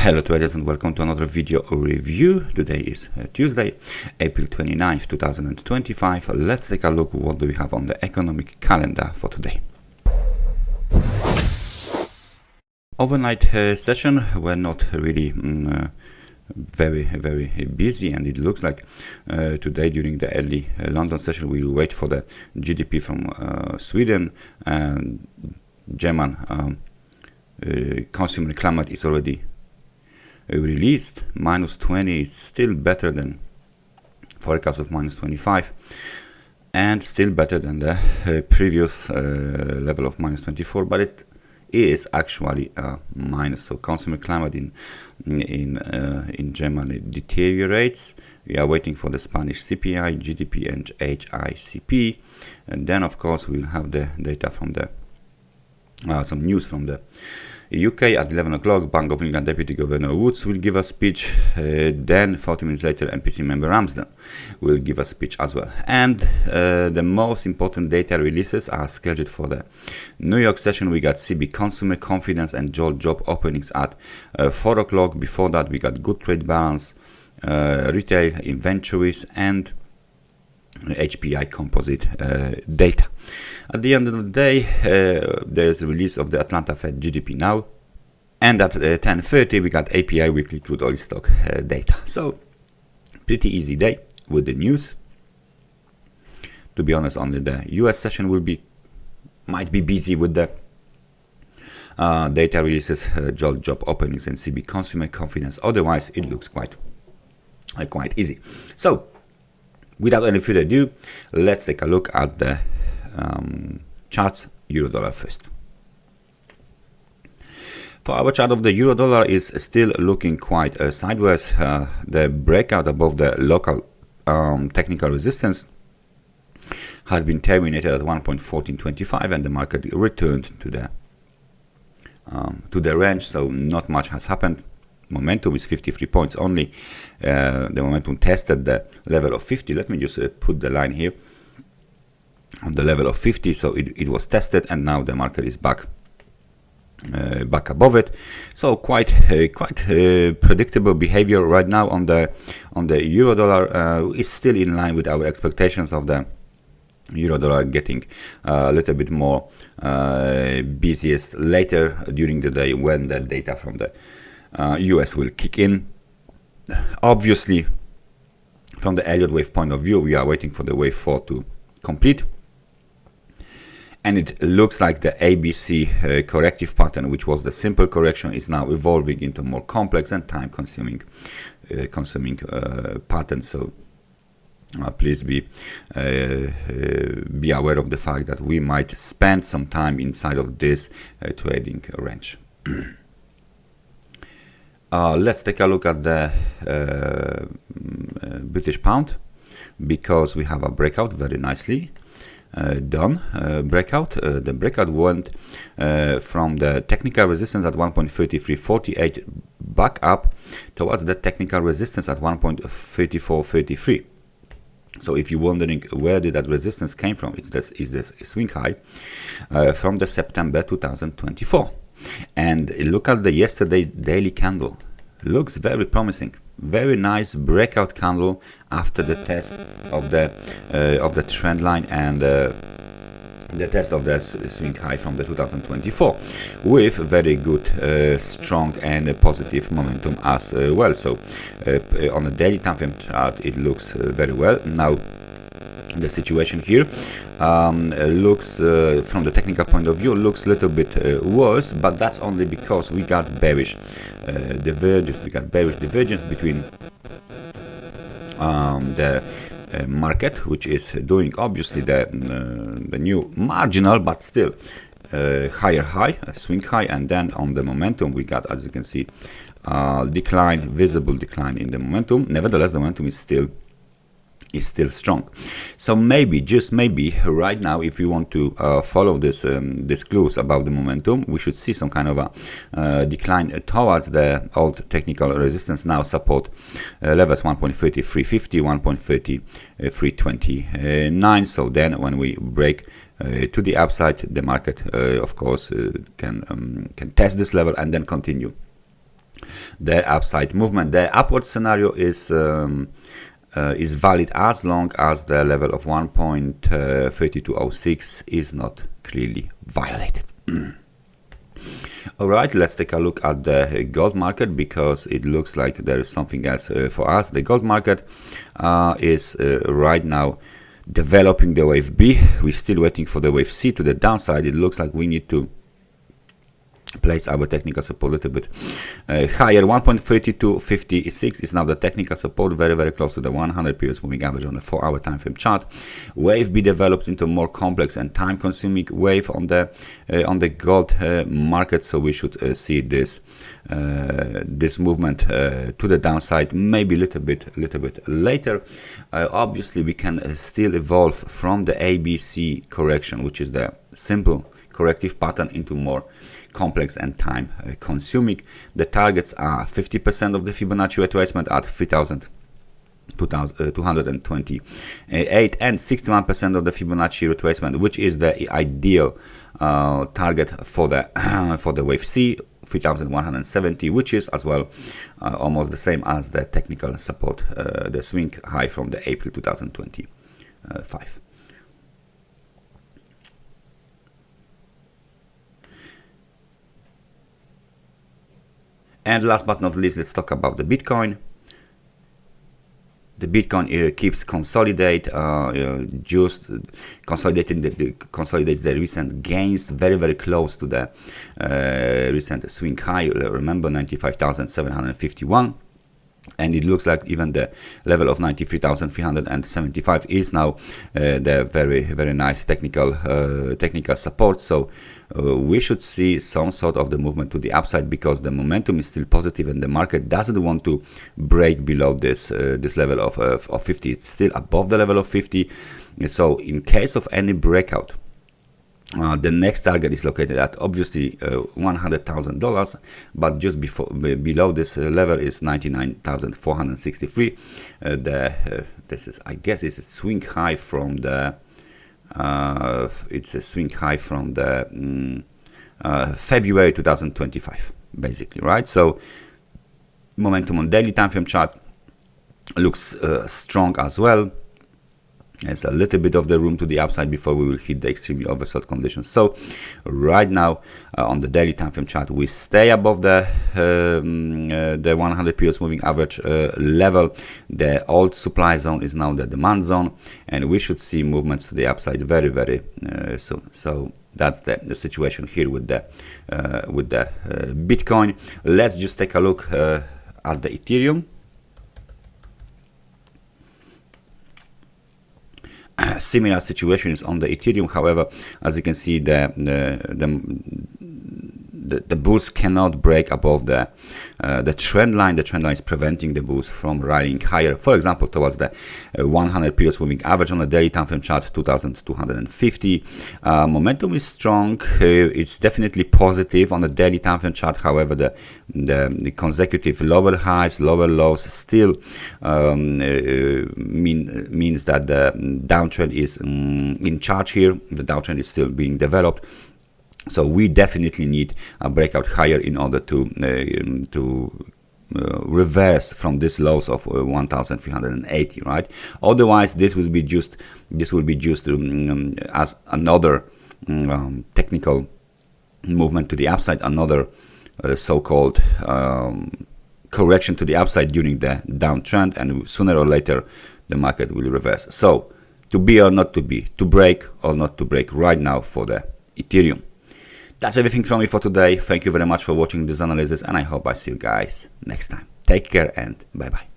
Hello traders and welcome to another video review. Today is Tuesday, April 29th, 2025. Let's take a look what do we have on the economic calendar for today. Overnight session were not really very busy, and it looks like today during the early London session we will wait for the GDP from Sweden and German consumer climate is already released. -20 is still better than forecast of -25 and still better than the previous level of -24, but it is actually a minus. So consumer climate in Germany deteriorates. We are waiting for the Spanish CPI, GDP and HICP, and then of course we'll have the data from the some news from the UK at 11 o'clock. Bank of England Deputy Governor Woods will give a speech. Then 40 minutes later, MPC member Ramsden will give a speech as well. And the most important data releases are scheduled for the New York session. We got CB consumer confidence and JOLTS job openings at 4 o'clock. Before that, we got good trade balance, retail inventories, and HPI composite data. At the end of the day, there's a release of the Atlanta Fed GDP now, and at 10:30 we got API weekly crude oil stock data. So pretty easy day with the news. To be honest, only the US session might be busy with the data releases, JOLTS job openings and CB consumer confidence. Otherwise, it looks quite easy. So without any further ado, let's take a look at the charts. Euro dollar first. For our chart of the euro dollar is still looking quite sideways. The breakout above the local technical resistance has been terminated at 1.1425, and the market returned to the range. So not much has happened. Momentum is 53 points only. The momentum tested the level of 50. Let me just put the line here on the level of 50. So it was tested, and now the market is back above it. So quite predictable behavior right now on the euro dollar. Is still in line with our expectations of the euro dollar getting a little bit more busiest later during the day when the data from the US will kick in. Obviously, from the Elliott wave point of view, we are waiting for the wave 4 to complete, and it looks like the ABC corrective pattern, which was the simple correction, is now evolving into more complex and time-consuming pattern. So please be aware of the fact that we might spend some time inside of this trading range. Let's take a look at the British pound, because we have a breakout very nicely done. The breakout went from the technical resistance at 1.3348 back up towards the technical resistance at 1.3433. So if you're wondering where did that resistance came from, is this swing high from the September 2024. And look at the yesterday daily candle. Looks very promising. Very nice breakout candle after the test of the trend line and the test of the swing high from the 2024, with very good, strong and positive momentum as well. So on the daily time frame chart, it looks very well. Now the situation here looks from the technical point of view looks a little bit worse, but that's only because we got bearish divergence. We got bearish divergence between the market, which is doing obviously the new marginal but still higher high, a swing high, and then on the momentum we got, as you can see, visible decline in the momentum. Nevertheless, the momentum is still strong. So maybe, just maybe, right now, if you want to follow this clues about the momentum, we should see some kind of a decline towards the old technical resistance, now support levels 1.3350, 1.3329. So then when we break to the upside, the market of course can test this level and then continue the upside movement. The upward scenario is valid as long as the level of 1.3206 is not clearly violated. Alright, let's take a look at the gold market, because it looks like there is something else for us. The gold market is right now developing the wave B. We're still waiting for the wave C to the downside. It looks like we need to place our technical support a little bit higher. 1.3256 is now the technical support, very close to the 100 periods moving average on the 4-hour time frame chart. Wave B develops into a more complex and time consuming wave on the gold market, so we should see this movement to the downside maybe a little bit later. Obviously we can still evolve from the ABC correction, which is the simple corrective pattern, into more complex and time consuming. The targets are 50% of the Fibonacci retracement at 3,228 and 61% of the Fibonacci retracement, which is the ideal target for the wave C, 3,170, which is as well almost the same as the technical support, the swing high from the April 2025. And last but not least, let's talk about the Bitcoin. The Bitcoin keeps consolidates the recent gains, very close to the recent swing high. Remember, 95,751. And it looks like even the level of 93,375 is now the very nice technical support. So we should see some sort of the movement to the upside, because the momentum is still positive and the market doesn't want to break below this level of 50. It's still above the level of 50. So in case of any breakout, the next target is located at obviously $100,000, but just below this level is 99,463. This is, I guess, it's a swing high from the February 2025, basically, right? So momentum on daily time frame chart looks strong as well. There's a little bit of the room to the upside before we will hit the extremely oversold conditions. So right now on the daily time frame chart, we stay above the 100 periods moving average level. The old supply zone is now the demand zone, and we should see movements to the upside very soon. So that's the situation here with the Bitcoin. Let's just take a look at the Ethereum. Similar situation is on the Ethereum. However, as you can see, the bulls cannot break above the trend line. The trend line is preventing the bulls from rallying higher, for example, towards the 100 periods moving average on the daily time frame chart, 2,250. Momentum is strong. It's definitely positive on the daily time frame chart. However, the consecutive lower highs, lower lows still means that the downtrend is in charge here. The downtrend is still being developed. So we definitely need a breakout higher in order to reverse from this lows of 1,380, right? Otherwise, this will be just as another technical movement to the upside, another so-called correction to the upside during the downtrend, and sooner or later the market will reverse. So to be or not to be, to break or not to break right now for the Ethereum. That's everything from me for today. Thank you very much for watching this analysis, and I hope I see you guys next time. Take care and bye bye.